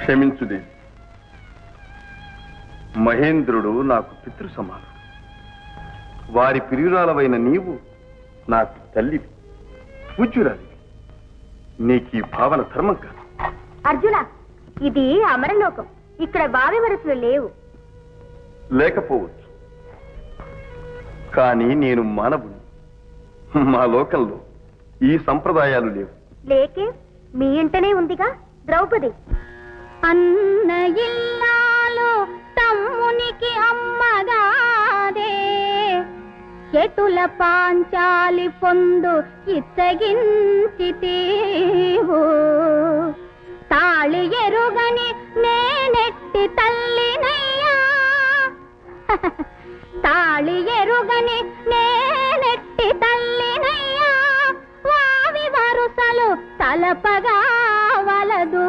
క్షమించుదేవి. మహేంద్రుడు నాకు పితృ సమానం. వారి ప్రియురాలవైన నీవు నాకు తల్లివి, పూజ్యురాలివి. నీకీ భావన ధర్మం కాదు. అర్జున, ఇది అమరలోకం. ఇక్కడ బావి వరసలు లేవు. లేకపోవచ్చు, కానీ నేను మానవుని. మా లోకంలో ఈ సంప్రదాయాలు లేవు. లేకే మీ ఇంటనే ఉందిగా ద్రౌపది. అన్న ఇల్లాలు తమ్మునికి అమ్మగాదే, ఎటుల పాంచాలి పొందు ఇచ్చగించితీవు. తాళి ఎరుగని నేనెట్టి తల్లినయ్యా, తాళి ఎరుగని నేనెట్టి తల్లినయ్యా. వావి వరుసలు తలపగా వలదు